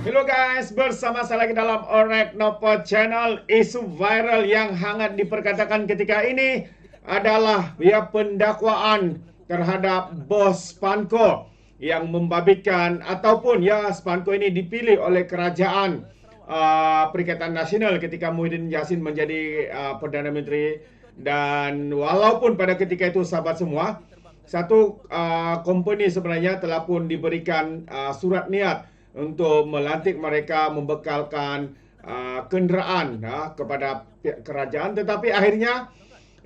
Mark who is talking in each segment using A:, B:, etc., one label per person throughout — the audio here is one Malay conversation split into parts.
A: Hello guys, bersama saya lagi dalam Orek Nopo Channel. Isu viral yang hangat diperkatakan ketika ini adalah pendakwaan terhadap bos Spanco yang membabitkan ataupun Spanco ini dipilih oleh kerajaan Perikatan Nasional ketika Muhyiddin Yassin menjadi Perdana Menteri. Dan walaupun pada ketika itu sahabat semua, satu company sebenarnya telah pun diberikan surat niat untuk melantik mereka, membekalkan kenderaan kepada pihak kerajaan. Tetapi akhirnya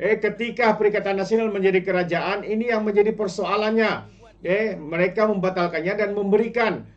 A: ketika Perikatan Nasional menjadi kerajaan, ini yang menjadi persoalannya. Mereka membatalkannya dan memberikan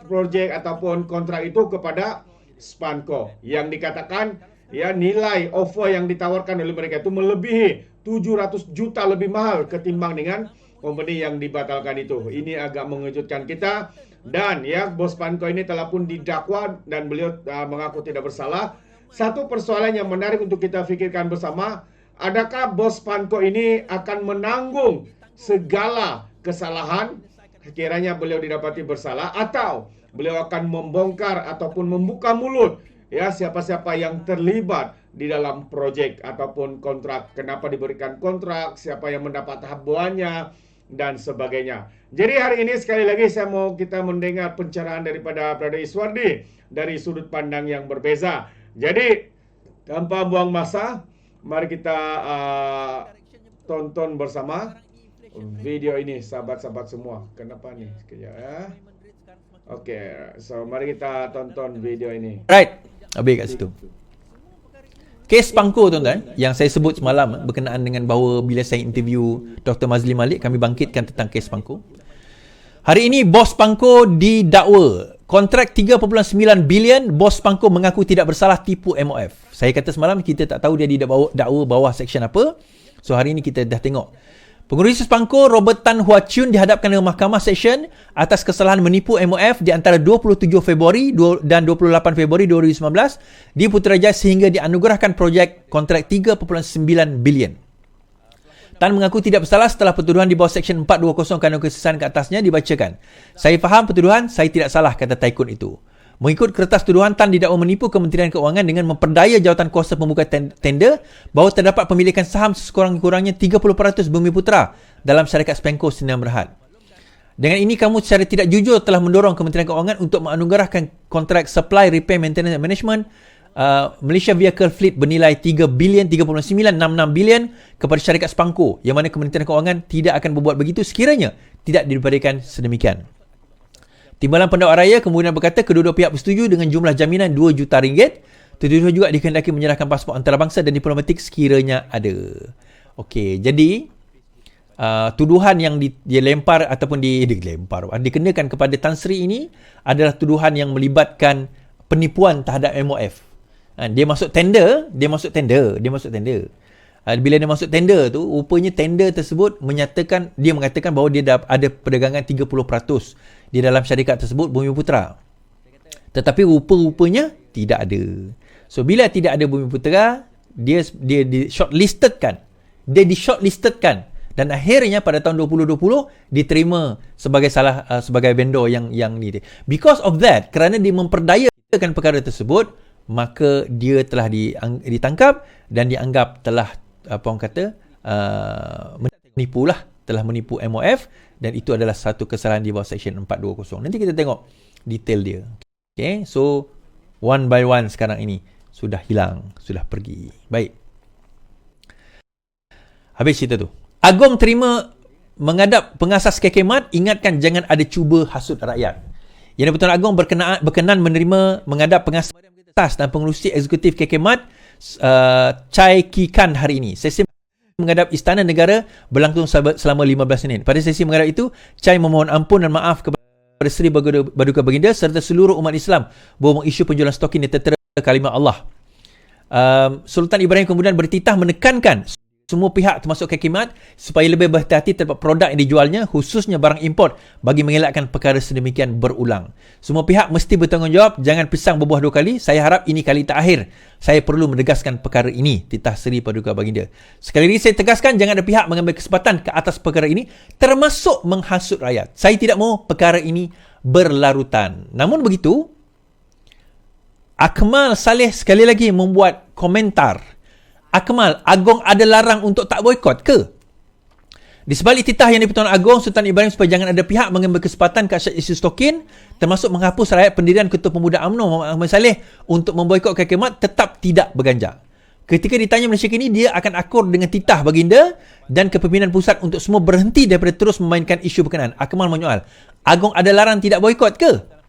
A: projek ataupun kontrak itu kepada Spanco, yang dikatakan nilai offer yang ditawarkan oleh mereka itu melebihi 700 juta lebih mahal ketimbang dengan company yang dibatalkan itu. Ini agak mengejutkan kita. Dan bos Spanco ini telah pun didakwa dan beliau mengaku tidak bersalah. Satu persoalan yang menarik untuk kita fikirkan bersama, adakah bos Spanco ini akan menanggung segala kesalahan sekiranya beliau didapati bersalah, atau beliau akan membongkar ataupun membuka mulut siapa-siapa yang terlibat di dalam projek ataupun kontrak, kenapa diberikan kontrak, siapa yang mendapat habuannya dan sebagainya. Jadi hari ini sekali lagi kita mendengar pencerahan daripada Brother Iswardi dari sudut pandang yang berbeza. Jadi tanpa buang masa, mari kita tonton bersama video ini, sahabat-sahabat semua. Kenapa nih? Sekejap ya. Oke, so mari kita tonton video ini.
B: Right, habis kat situ. Kes Spanco tuan-tuan, yang saya sebut semalam berkenaan dengan bahawa bila saya interview Dr. Mazli Malik, kami bangkitkan tentang kes Spanco. Hari ini bos Spanco didakwa kontrak 3.9 bilion. Bos Spanco mengaku tidak bersalah tipu MOF. Saya kata semalam kita tak tahu dia didakwa bawah seksyen apa. So hari ini kita dah tengok. Pengurusi Spanco Robert Tan Hua Chun dihadapkan ke Mahkamah Seksyen atas kesalahan menipu MOF di antara 27 Februari dan 28 Februari 2019 di Putrajaya sehingga dianugerahkan projek kontrak 3.9 bilion. Tan mengaku tidak bersalah setelah pertuduhan di bawah Seksyen 420 Kanun Kesesahan ke atasnya dibacakan. Saya faham pertuduhan, saya tidak salah, kata Taikun itu. Mengikut kertas tuduhan, Tan didakwa menipu Kementerian Keuangan dengan memperdaya jawatan kuasa pembuka tender bahawa terdapat pemilikan saham sekurang-kurangnya 30% Bumiputera dalam syarikat Spanco Sdn Bhd. Dengan ini kamu secara tidak jujur telah mendorong Kementerian Keuangan untuk menganugerahkan kontrak Supply, Repair, Maintenance and Management Malaysia Vehicle Fleet bernilai 3.966 bilion kepada syarikat Spanco, yang mana Kementerian Keuangan tidak akan berbuat begitu sekiranya tidak diberikan sedemikian. Timbalan Pendakwa Raya kemudian berkata kedua-dua pihak bersetuju dengan jumlah jaminan 2 juta ringgit. Tertuduh juga dikehendaki menyerahkan pasport antarabangsa dan diplomatik sekiranya ada. Okey, jadi tuduhan yang dilempar ataupun dikenakan kepada Tan Sri ini adalah tuduhan yang melibatkan penipuan terhadap MOF. Dia masuk tender. Bila dia masuk tender tu, rupanya tender tersebut dia mengatakan bahawa dia dah ada perdagangan 30% di dalam syarikat tersebut Bumiputera. Tetapi rupa-rupanya tidak ada. So bila tidak ada Bumiputera, dia di shortlistedkan. Dan akhirnya pada tahun 2020 diterima sebagai vendor yang ni. Because of that, kerana dia memperdayakan perkara tersebut, maka dia telah ditangkap dan dianggap telah telah menipu MOF, dan itu adalah satu kesalahan di bawah Seksyen 420. Nanti kita tengok detail dia. Okay, so one by one sekarang ini sudah hilang, sudah pergi. Baik. Habis cerita tu. Agong terima menghadap pengasas KK-Mat, ingatkan jangan ada cuba hasut rakyat. Yang Pertuan Agong berkenan menerima menghadap pengasas dan pengerusi eksekutif KK-Mat Chai Ki-kan hari ini. Sesi menghadap Istana Negara berlangsung selama 15 Senin. Pada sesi menghadap itu, Chai memohon ampun dan maaf kepada Seri Baduka Baginda serta seluruh umat Islam bahawa mengisu penjualan stokin yang tertera kalimah Allah. Sultan Ibrahim kemudian bertitah menekankan semua pihak termasuk Kekimat supaya lebih berhati-hati terhadap produk yang dijualnya, khususnya barang import, bagi mengelakkan perkara sedemikian berulang. Semua pihak mesti bertanggungjawab, jangan pisang berbuah dua kali. Saya harap ini kali terakhir saya perlu menegaskan perkara ini. Titah Seri Paduka Baginda. Sekali lagi saya tegaskan, jangan ada pihak mengambil kesempatan ke atas perkara ini, termasuk menghasut rakyat. Saya tidak mahu perkara ini berlarutan. Namun begitu, Akmal Saleh sekali lagi membuat komentar. Akmal, Agong ada larang untuk tak boikot ke? Di sebalik titah yang di-Pertuan Agong Sultan Ibrahim supaya jangan ada pihak mengambil kesempatan ke asyik isu stokin, termasuk menghapus rakyat pendirian Ketua Pemuda UMNO Muhammad Ahmad Saleh untuk memboikot Kekimat, tetap tidak berganjak. Ketika ditanya Malaysia kini, dia akan akur dengan titah baginda dan kepimpinan pusat untuk semua berhenti daripada terus memainkan isu berkenaan. Akmal menyoal, Agong ada larang tidak boikot ke?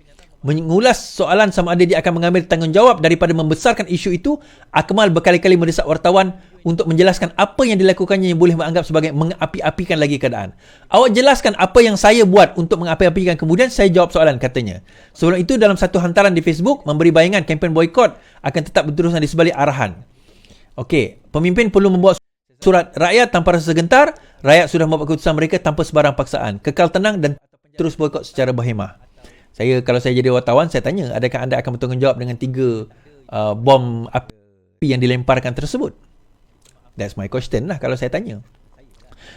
B: Mengulas soalan sama ada dia akan mengambil tanggungjawab daripada membesarkan isu itu, Akmal berkali-kali mendesak wartawan untuk menjelaskan apa yang dilakukannya yang boleh menganggap sebagai mengapi-apikan lagi keadaan. Awak jelaskan apa yang saya buat untuk mengapi-apikan, kemudian saya jawab soalan, katanya. Sebelum itu, dalam satu hantaran di Facebook, memberi bayangan kempen boikot akan tetap berterusan di sebalik arahan. Okey, pemimpin perlu membuat surat rakyat tanpa rasa gentar. Rakyat sudah membuat keputusan mereka tanpa sebarang paksaan. Kekal tenang dan terus boikot secara berhemah. Kalau saya jadi wartawan, saya tanya, adakah anda akan bertanggungjawab dengan 3 bom api yang dilemparkan tersebut? That's my question lah kalau saya tanya.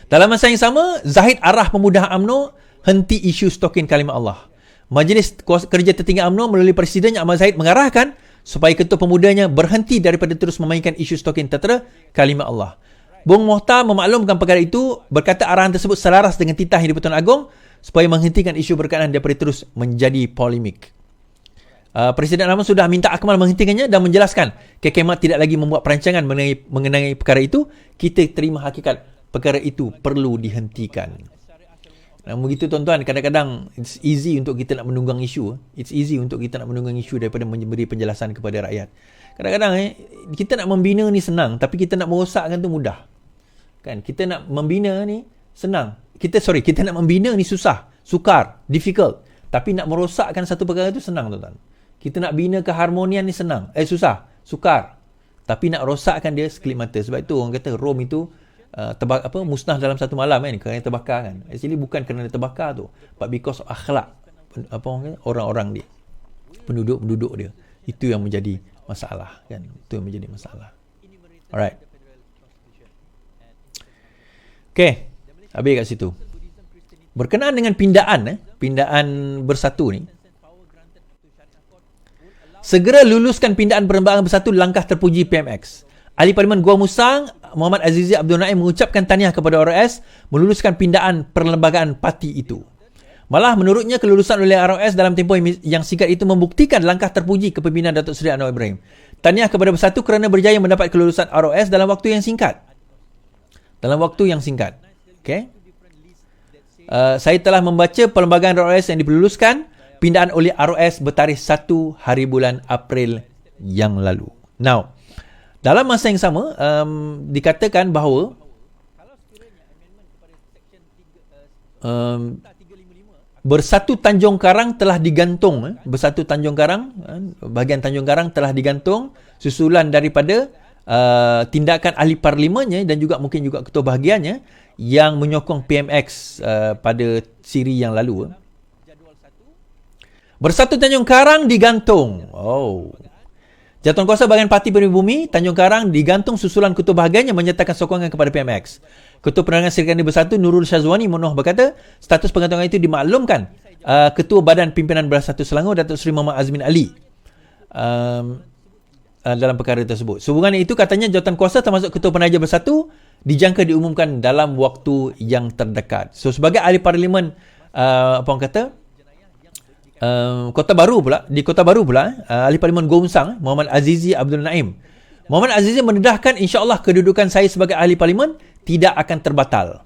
B: Dalam masa yang sama, Zahid arah pemuda UMNO henti isu stokin kalimat Allah. Majlis Kerja Tertinggi UMNO melalui Presidennya Ahmad Zahid mengarahkan supaya ketua pemudanya berhenti daripada terus memainkan isu stokin tertera kalimat Allah. Bung Mohtar memaklumkan perkara itu, berkata arahan tersebut selaras dengan titah yang di-Pertuan Agong supaya menghentikan isu berkenaan daripada terus menjadi polemik. Presiden Ahmad sudah minta Akmal menghentikannya dan menjelaskan Kekimat tidak lagi membuat perancangan mengenai perkara itu. Kita terima hakikat perkara itu perlu dihentikan. Namun begitu tuan-tuan, kadang-kadang it's easy untuk kita nak menunggang isu. It's easy untuk kita nak menunggang isu daripada memberi penjelasan kepada rakyat. Kadang-kadang kita nak membina ni senang, tapi kita nak merosakkan tu mudah. Kan? Kita nak membina ni senang. Kita nak membina ni susah, sukar, difficult. Tapi nak merosakkan satu perkara tu senang, tuan-tuan. Kita nak bina keharmonian ni senang, susah, sukar. Tapi nak rosakkan dia sekelip mata. Sebab itu orang kata Rom itu musnah dalam satu malam kan, kerana terbakar kan. Actually bukan kerana terbakar tu, but because of akhlak orang-orang dia, penduduk-penduduk dia. Itu yang menjadi masalah kan. Itu yang menjadi masalah. Alright. Okay. Habis kat situ. Berkenaan dengan pindaan bersatu ni, segera luluskan pindaan perlembagaan bersatu, langkah terpuji PMX. Ahli Parlimen Gua Musang Muhammad Azizi Abdul Naim mengucapkan tahniah kepada ROS meluluskan pindaan perlembagaan parti itu. Malah menurutnya kelulusan oleh ROS dalam tempoh yang singkat itu membuktikan langkah terpuji kepimpinan Datuk Seri Anwar Ibrahim. Tahniah kepada bersatu kerana berjaya mendapat kelulusan ROS dalam waktu yang singkat. Okay. Saya telah membaca perlembagaan ROS yang diperluluskan pindaan oleh ROS bertarikh 1 hari bulan April yang lalu. Now, dalam masa yang sama, dikatakan bahawa Bersatu Tanjung Karang telah digantung. Bersatu Tanjung Karang, bahagian Tanjung Karang telah digantung susulan daripada tindakan ahli parlimennya dan juga mungkin juga ketua bahagiannya yang menyokong PMX pada siri yang lalu. Bersatu Tanjung Karang digantung. Jatuhan kuasa bahagian Parti Pribumi Tanjung Karang digantung susulan ketua bahagian yang menyatakan sokongan kepada PMX. Ketua Penerangan Serikandi Bersatu Nurul Syazwani Monoh berkata, status penggantungan itu dimaklumkan Ketua Badan Pimpinan Bersatu Selangor Datuk Seri Muhammad Azmin Ali dalam perkara tersebut. Sehubungan itu katanya jawatan kuasa termasuk Ketua Penaja Bersatu dijangka diumumkan dalam waktu yang terdekat. So sebagai ahli parlimen Kota Baru pula, ahli parlimen Gua Musang Muhammad Azizi Abdul Naim. Muhammad Azizi mendedahkan insya-Allah kedudukan saya sebagai ahli parlimen tidak akan terbatal.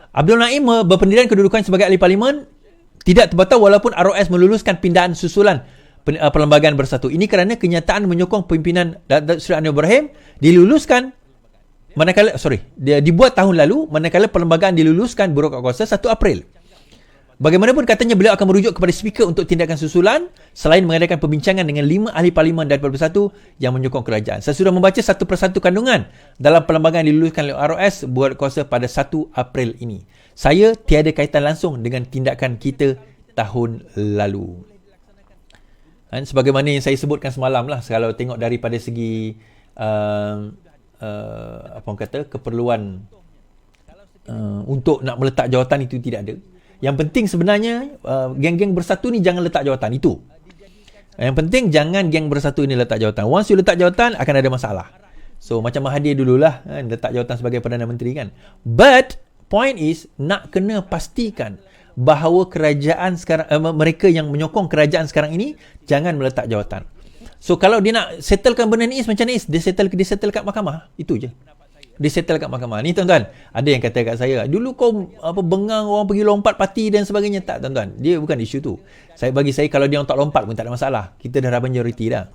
B: Abdul Naim berpendirian kedudukan sebagai ahli parlimen tidak terbatal walaupun ROS meluluskan pindaan susulan perlembagaan bersatu. Ini kerana kenyataan menyokong pimpinan Datuk Seri Anwar Ibrahim diluluskan dibuat tahun lalu manakala perlembagaan diluluskan Bureaukrasi Kuasa 1 April. Bagaimanapun katanya beliau akan merujuk kepada speaker untuk tindakan susulan selain mengadakan perbincangan dengan 5 ahli parlimen dan bersatu yang menyokong kerajaan. Saya sudah membaca satu persatu kandungan dalam perlembagaan yang diluluskan oleh ROS buat kuasa pada 1 April ini. Saya tiada kaitan langsung dengan tindakan kita tahun lalu. Dan sebagaimana yang saya sebutkan semalam lah, kalau tengok daripada segi apa orang kata, keperluan untuk nak meletak jawatan itu tidak ada. Yang penting sebenarnya geng-geng bersatu ni jangan letak jawatan itu. Yang penting jangan geng bersatu ini letak jawatan. Once you letak jawatan akan ada masalah. So macam Mahathir dululah kan, letak jawatan sebagai Perdana Menteri kan. But point is nak kena pastikan bahawa kerajaan sekarang mereka yang menyokong kerajaan sekarang ini jangan meletak jawatan. So kalau dia nak settlekan benda ni macam ni, dia settle kat mahkamah. Itu je. Dia settle kat mahkamah. Ni tuan-tuan, ada yang kata kat saya, dulu kau bengang orang pergi lompat parti dan sebagainya. Tak tuan-tuan, dia bukan isu tu. Bagi saya kalau dia orang tak lompat pun tak ada masalah. Kita dah majoriti dah.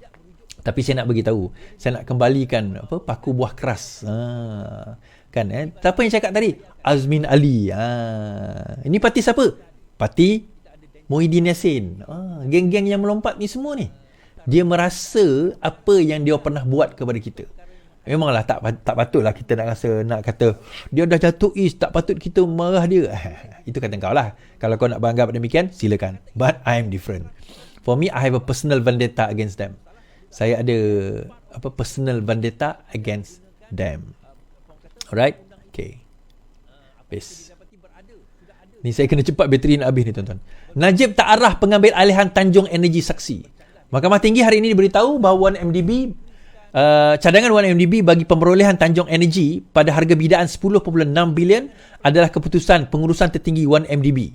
B: Tapi saya nak bagi tahu, saya nak kembalikan paku buah keras. Kan siapa yang cakap tadi? Azmin Ali. Ini parti siapa? Parti Muhyiddin Yassin. Geng-geng yang melompat ni semua ni, dia merasa apa yang dia pernah buat kepada kita. Memanglah tak patutlah kita nak kata dia dah jatuh tak patut kita marah dia. Itu kata kau lah. Kalau kau nak beranggap demikian, silakan. But I am different. For me, I have a personal vendetta against them. Saya ada personal vendetta against them. Alright? Okay. Habis. Ni saya kena cepat, bateri nak habis ni tuan-tuan. Najib tak arah pengambil alihan Tanjung Energi Saksi. Mahkamah Tinggi hari ini diberitahu bahawa 1MDB cadangan 1MDB bagi pemerolehan Tanjung Energi pada harga bidaan 10.6 bilion adalah keputusan pengurusan tertinggi 1MDB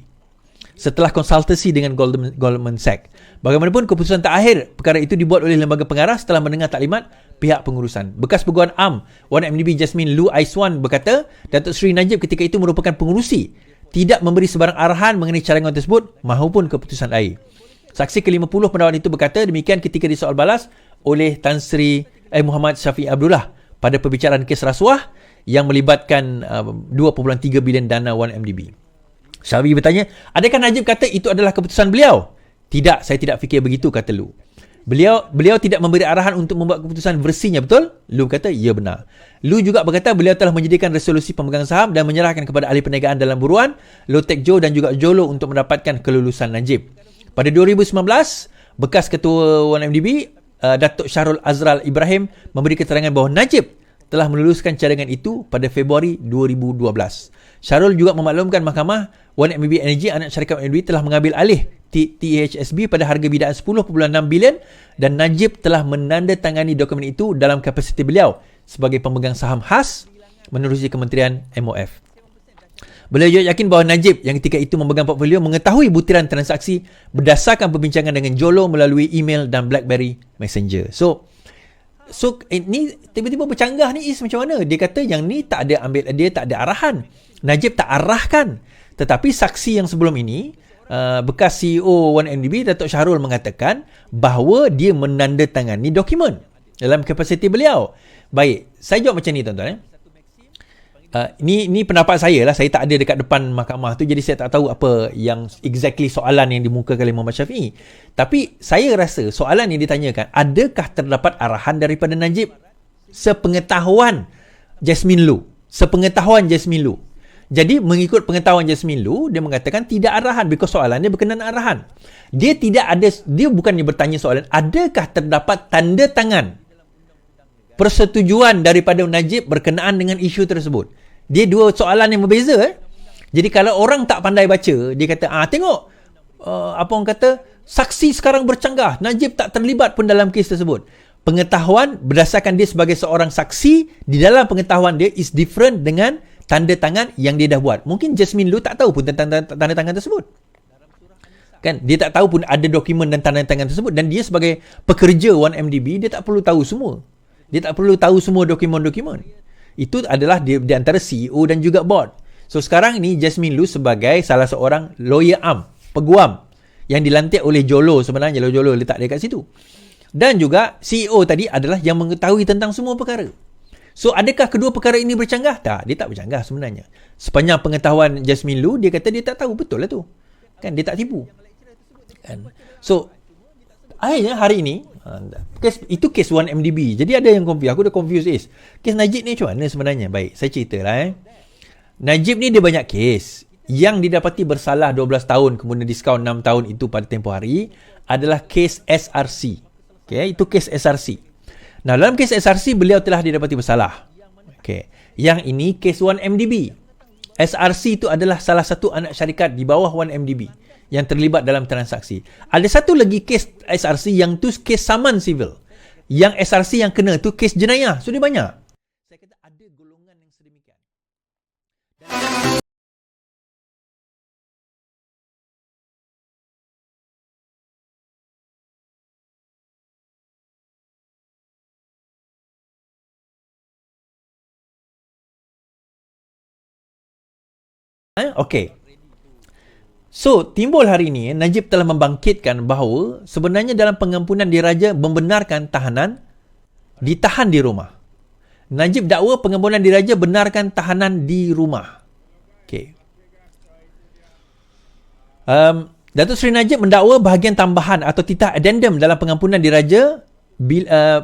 B: setelah konsultasi dengan Goldman Sachs. Bagaimanapun, keputusan terakhir perkara itu dibuat oleh lembaga pengarah setelah mendengar taklimat pihak pengurusan. Bekas Peguam Am 1MDB Jasmine Lu Aiswan berkata, Datuk Seri Najib ketika itu merupakan pengurusi, tidak memberi sebarang arahan mengenai cadangan tersebut maupun keputusan air. Saksi ke-50 pendakwa itu berkata demikian ketika disoal balas oleh Tan Sri Muhammad Syafiq Abdullah pada perbicaraan kes rasuah yang melibatkan 2.3 bilion dana 1MDB. Syafiq bertanya, adakah Najib kata itu adalah keputusan beliau? Tidak, saya tidak fikir begitu, kata Lu. Beliau tidak memberi arahan untuk membuat keputusan versinya, betul? Lu kata, ya benar. Lu juga berkata beliau telah menyediakan resolusi pemegang saham dan menyerahkan kepada ahli perniagaan dalam buruan, Low Tech Joe dan juga Jolo untuk mendapatkan kelulusan Najib. Pada 2019, bekas ketua 1MDB Datuk Syahrul Azral Ibrahim memberi keterangan bahawa Najib telah meluluskan cadangan itu pada Februari 2012. Syahrul juga memaklumkan mahkamah 1MDB Energy, anak syarikat 1MDB, telah mengambil alih THSB pada harga bidaan 10.6 bilion dan Najib telah menandatangani dokumen itu dalam kapasiti beliau sebagai pemegang saham khas menerusi Kementerian MOF. Beliau juga yakin bahawa Najib yang ketika itu memegang portfolio mengetahui butiran transaksi berdasarkan perbincangan dengan Jolo melalui email dan BlackBerry Messenger. So ni tiba-tiba bercanggah ni macam mana? Dia kata yang ni tak ada arahan. Najib tak arahkan. Tetapi saksi yang sebelum ini, bekas CEO 1MDB Datuk Syahrul mengatakan bahawa dia menandatangani dokumen dalam kapasiti beliau. Baik, saya jawab macam ni tuan-tuan. Ni pendapat saya lah. Saya tak ada dekat depan mahkamah tu, jadi saya tak tahu apa yang exactly soalan yang dimukakan oleh Muhammad Syafiee. Tapi saya rasa soalan yang ditanyakan, adakah terdapat arahan daripada Najib sepengetahuan Jasmine Lu? Jadi mengikut pengetahuan Jasmine Lu, dia mengatakan tidak arahan, because soalannya berkenaan arahan. Dia bukannya bertanya soalan, adakah terdapat tanda tangan persetujuan daripada Najib berkenaan dengan isu tersebut. Dia dua soalan yang berbeza. Jadi kalau orang tak pandai baca, dia kata, tengok, apa orang kata, saksi sekarang bercanggah, Najib tak terlibat pun dalam kes tersebut. Pengetahuan berdasarkan dia sebagai seorang saksi, di dalam pengetahuan dia is different dengan tanda tangan yang dia dah buat. Mungkin Jasmine Lu tak tahu pun tentang tanda tangan tersebut. Kan, dia tak tahu pun ada dokumen dan tanda tangan tersebut, dan dia sebagai pekerja 1MDB, dia tak perlu tahu semua. Dia tak perlu tahu semua dokumen-dokumen. Itu adalah di antara CEO dan juga board. So sekarang ni Jasmine Lu sebagai salah seorang lawyer am, peguam yang dilantik oleh Jolo, sebenarnya Jolo letak dia kat situ. Dan juga CEO tadi adalah yang mengetahui tentang semua perkara. So adakah kedua perkara ini bercanggah? Tak, dia tak bercanggah sebenarnya. Sepanjang pengetahuan Jasmine Lu, dia kata dia tak tahu, betul lah tu. Kan dia tak tipu. Kan. So akhirnya hari ini itu kes 1MDB. Jadi ada yang confuse. Aku dah confuse is. Kes Najib ni macam mana sebenarnya? Baik, saya ceritalah. Najib ni dia banyak kes. Yang didapati bersalah 12 tahun kemudian diskaun 6 tahun itu pada tempoh hari adalah kes SRC. Okay, itu kes SRC. Nah, dalam kes SRC beliau telah didapati bersalah. Okay. Yang ini kes 1MDB. SRC itu adalah salah satu anak syarikat di bawah 1MDB yang terlibat dalam transaksi. Ada satu lagi kes SRC yang tu kes saman civil. Yang SRC yang kena tu kes jenayah. So dia banyak. Saya kata ada golongan yang sedemikian. Okey. So, timbul hari ini, Najib telah membangkitkan bahawa sebenarnya dalam pengampunan diraja membenarkan tahanan ditahan di rumah. Najib dakwa pengampunan diraja benarkan tahanan di rumah. Okey. Datuk Seri Najib mendakwa bahagian tambahan atau titah addendum dalam pengampunan diraja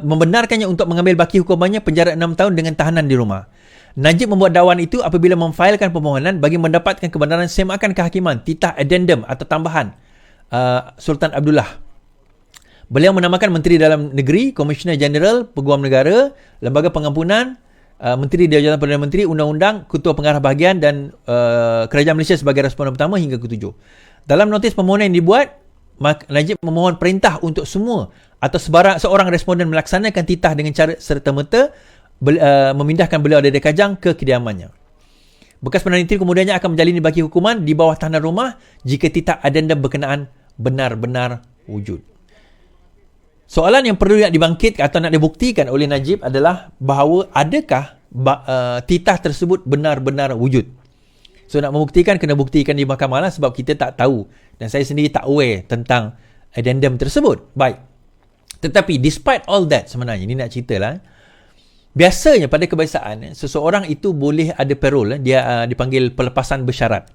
B: membenarkannya untuk mengambil baki hukumannya penjara 6 tahun dengan tahanan di rumah. Najib membuat dakwaan itu apabila memfailkan permohonan bagi mendapatkan kebenaran semakan kehakiman titah addendum atau tambahan Sultan Abdullah. Beliau menamakan Menteri Dalam Negeri, Komisioner Jeneral, Peguam Negara, Lembaga Pengampunan, Menteri Jabatan Perdana Menteri, Undang-Undang, Ketua Pengarah Bahagian dan Kerajaan Malaysia sebagai responden pertama hingga ke-7. Dalam notis permohonan yang dibuat, Najib memohon perintah untuk semua atau seorang responden melaksanakan titah dengan cara serta-merta memindahkan beliau dari Kajang ke kediamannya. Bekas Perdana Menteri kemudiannya akan menjalani baki hukuman di bawah tahanan rumah jika titah addendum berkenaan benar-benar wujud. Soalan yang perlu nak dibangkit atau nak dibuktikan oleh Najib adalah bahawa adakah titah tersebut benar-benar wujud. So nak membuktikan kena buktikan di mahkamah lah sebab kita tak tahu dan saya sendiri tak aware tentang addendum tersebut. Baik. Tetapi despite all that sebenarnya ini nak ceritalah. Biasanya pada kebiasaan seseorang itu boleh ada parole, dia dipanggil pelepasan bersyarat.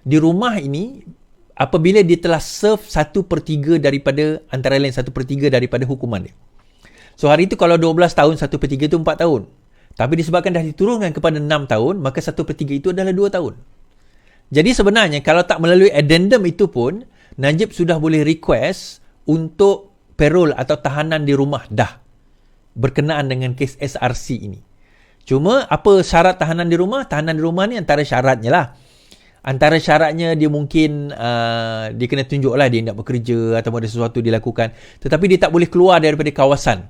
B: Di rumah ini apabila dia telah serve 1/3 daripada antara lain 1/3 daripada hukuman dia. So hari itu kalau 12 tahun 1/3 itu 4 tahun. Tapi disebabkan dah diturunkan kepada 6 tahun, maka 1/3 itu adalah 2 tahun. Jadi sebenarnya kalau tak melalui addendum itu pun Najib sudah boleh request untuk parole atau tahanan di rumah dah berkenaan dengan kes SRC ini. Cuma apa syarat tahanan di rumah? Tahanan di rumah ni antara syaratnya lah. Antara syaratnya dia mungkin dia kena tunjuk lah dia nak bekerja atau ada sesuatu dilakukan. Tetapi dia tak boleh keluar daripada kawasan.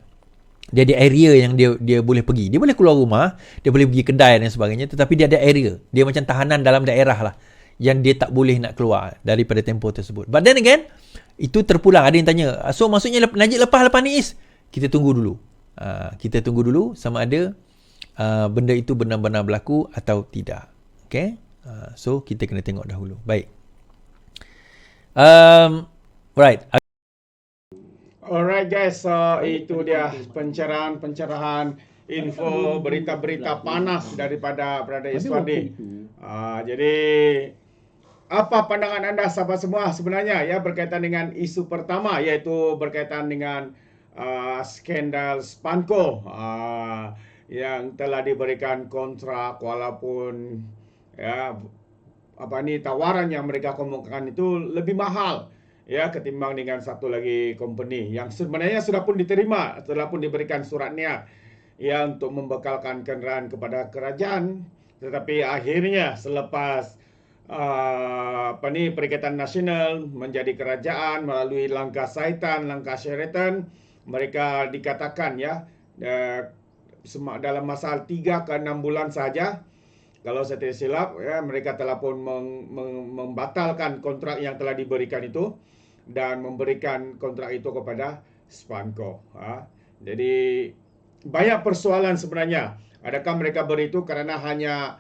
B: Dia ada area yang dia boleh pergi. Dia boleh keluar rumah, dia boleh pergi kedai dan sebagainya. Tetapi dia ada area. Dia macam tahanan dalam daerah lah. Yang dia tak boleh nak keluar daripada tempoh tersebut. But then again, itu terpulang. Ada yang tanya, so maksudnya Najib lepas ni Is? Kita tunggu dulu. Kita tunggu dulu sama ada benda itu benar-benar berlaku atau tidak. Okay? So kita kena tengok dahulu. Baik. Right.
A: Alright guys, itu dia pencerahan info berita-berita panas daripada Brother Iswandi. Jadi apa pandangan anda sahabat semua sebenarnya ya berkaitan dengan isu pertama iaitu berkaitan dengan skandal Spanco yang telah diberikan kontrak walaupun ya tawaran yang mereka kemukakan itu lebih mahal ya ketimbang dengan satu lagi company yang sebenarnya sudah pun diterima, telah pun diberikan surat niat ya untuk membekalkan kenderaan kepada kerajaan, tetapi akhirnya selepas Perikatan Nasional menjadi kerajaan melalui langkah Saitan, langkah Sheraton, mereka dikatakan ya dalam masa 3 ke 6 bulan saja kalau saya tidak silap ya mereka telah pun membatalkan kontrak yang telah diberikan itu dan memberikan kontrak itu kepada Spanco. Jadi banyak persoalan sebenarnya. Adakah mereka beri itu kerana hanya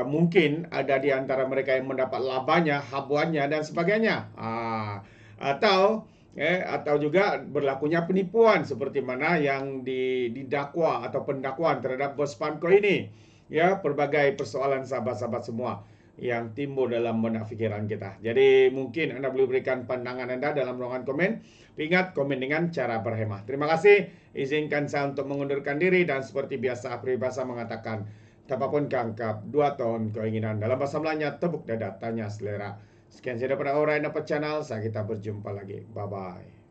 A: mungkin ada di antara mereka yang mendapat labanya, habuannya dan sebagainya. Atau juga berlakunya penipuan seperti mana yang didakwa atau pendakwaan terhadap bos Spanco ini. Ya, pelbagai persoalan sahabat-sahabat semua. yang timbul dalam benak fikiran kita. Jadi mungkin Anda boleh berikan pandangan Anda dalam ruangan komen. Ingat, komen dengan cara berhemah. Terima kasih. Izinkan saya untuk mengundurkan diri dan seperti biasa peribahasa mengatakan, tapapun kangkap, 2 tahun keinginan. Dalam bahasa Melanya, tepuk dada, tanya selera. Sekian saya daripada Orang Dapat Channel. Saya kita berjumpa lagi. Bye-bye.